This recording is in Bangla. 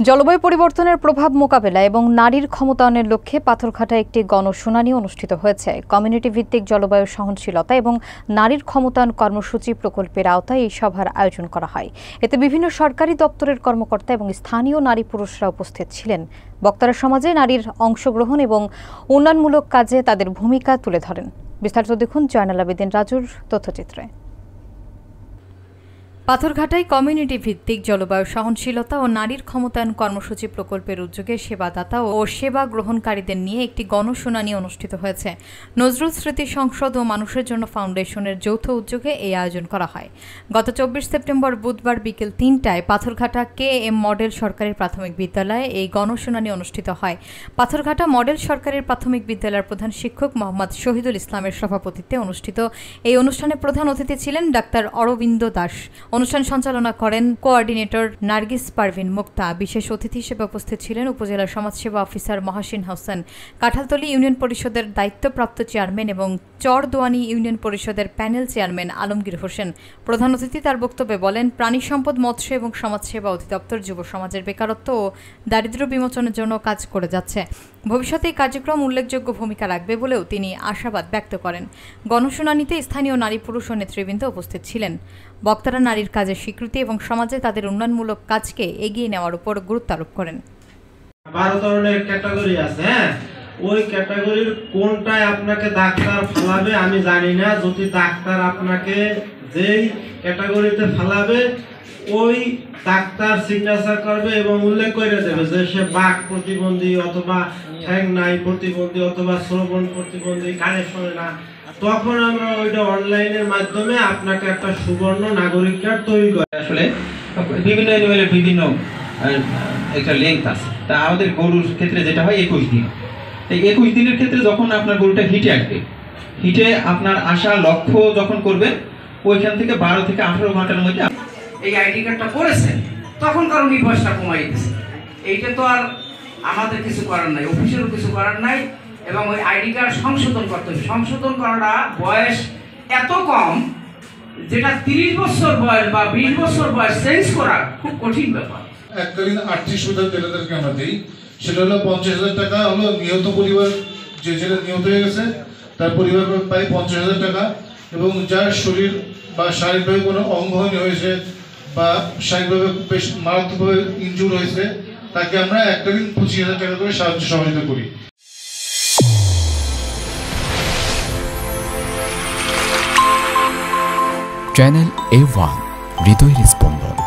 জলবায়ু পরিবর্তনের প্রভাব মোকাবেলা এবং নারীর ক্ষমতায়নের লক্ষ্যে পাথরঘাটায় একটি গণশুনানি অনুষ্ঠিত হয়েছে। কমিউনিটি ভিত্তিক জলবায়ু সহনশীলতা এবং নারীর ক্ষমতায়ন কর্মসূচি প্রকল্পের আওতায় এই সভার আয়োজন করা হয়। এতে বিভিন্ন সরকারি দপ্তরের কর্মকর্তা এবং স্থানীয় নারী পুরুষরা উপস্থিত ছিলেন। বক্তারা সমাজে নারীর অংশগ্রহণ এবং উন্নয়নমূলক কাজে তাদের ভূমিকা তুলে ধরেন। বিস্তারিত দেখুন জয়নাল আবেদিন রাজুর তথ্যচিত্রে। পাথরঘাটায় কমিউনিটি ভিত্তিক জলবায়ু সহনশীলতা ও নারীর ক্ষমতায়ন কর্মসূচি প্রকল্পের উদ্যোগে সেবাদাতা ও সেবা গ্রহণকারীদের নিয়ে একটি গণশুনানি অনুষ্ঠিত হয়েছে। নজরুল স্মৃতি সংসদ ও মানুষের জন্য ফাউন্ডেশনের যৌথ উদ্যোগে এই আয়োজন করা হয়। গত 24 সেপ্টেম্বর বুধবার বিকেল 3টায় পাথরঘাটা KM মডেল সরকারি প্রাথমিক বিদ্যালয়ে এই গণশুনানি অনুষ্ঠিত হয়। পাথরঘাটা মডেল সরকারি প্রাথমিক বিদ্যালয়ের প্রধান শিক্ষক মোহাম্মদ শহীদুল ইসলামের সভাপতিত্বে অনুষ্ঠিত এই অনুষ্ঠানে প্রধান অতিথি ছিলেন ডাক্তার অরবিন্দ দাস। অনুষ্ঠান সঞ্চালনা করেন কোঅর্ডিনেটর নার্গিস পারভিন মুক্তা। বিশেষ অতিথি হিসেবে উপস্থিত ছিলেন উপজেলা সমাজসেবা অফিসার মহাসিন হোসেন, কাঁঠালতলী ইউনিয়ন পরিষদের দায়িত্বপ্রাপ্ত চেয়ারম্যান এবং চরদোয়ানী ইউনিয়ন পরিষদের প্যানেল চেয়ারম্যান আলমগীর হোসেন। প্রধান অতিথি তার বক্তব্যে বলেন, প্রাণী সম্পদ, মৎস্য এবং সমাজসেবা অধিদপ্তর যুব সমাজের বেকারত্ব ও দারিদ্র্য বিমোচনের জন্য কাজ করে যাচ্ছে। ভবিষ্যতে এই কার্যক্রম উল্লেখযোগ্য ভূমিকা রাখবে বলেও তিনি আশাবাদ ব্যক্ত করেন। গণশুনানিতে স্থানীয় নারী পুরুষ ও নেতৃবৃন্দ উপস্থিত ছিলেন। বক্তারা নারীর কাজের স্বীকৃতি এবং সমাজে তাদের উন্নয়নমূলক কাজকে এগিয়ে নেওয়ার উপর গুরুত্ব আরোপ করেন। 12 ধরনের ক্যাটাগরি আছে, ওই ক্যাটাগরির কোনটায় আপনাকে ডাক্তার ফেলাবে আমি জানি না। যদি ডাক্তার আপনাকে যেই ক্যাটাগরিতে ফেলাবে ওই ডাক্তার সিগনেচার করবে এবং উল্লেখ করে দেবে যে সে বাক প্রতিবন্ধী অথবা ঠ্যাং নাই প্রতিবন্ধী অথবা শ্রবণ প্রতিবন্ধী, কানে শোনে না। তখন আমরা ওইটা অনলাইনের মাধ্যমে আপনাকে একটা সুবর্ণ নাগরিক কার্ড তৈরি করে। আসলে বিভিন্ন অ্যানিমেলের বিভিন্ন একটা লেন্থ আছে। তা আমাদের গরুর ক্ষেত্রে যেটা হয় 21 দিন। এই 21 দিনের ক্ষেত্রে যখন আপনার গরুটা হিটে আসবে, হিটে আপনার আশা লক্ষ্য যখন করবেন, ওইখান থেকে 12 থেকে 18 ঘন্টার মধ্যে এই আইডি কার্ডটা করেছেন, তখন কারণ এই বয়সটা কমাই দিচ্ছে। এইটা তো আর আমাদের কিছু করার নাই, অফিসেরও কিছু করার নাই। এবং ওই আইডি কার্ড সংশোধন করতে হবে। সংশোধন করাটা বয়স এত কম, যেটা 30 বছর বয়স বা 20 বছর বয়স চেঞ্জ করা খুব কঠিন ব্যাপার। এককালীন আর্থিক সুবিধা জেলেদেরকে আমরা দিই, সেটা হলো 50,000 টাকা হলো নিহত পরিবার, যে জেলে নিহত হয়ে গেছে তার পরিবার পায় 50,000 টাকা, এবং যার শরীর বা শারীরিকভাবে কোনো অঙ্গহানি হয়েছে বা শারীরিকভাবে বেশ মারাত্মকভাবে ইনজুর হয়েছে, তাকে আমরা এককালীন 25,000 টাকা করে সাহায্য সহযোগিতা করি। চ্যানেল A1 হৃদয়ের স্পন্দন।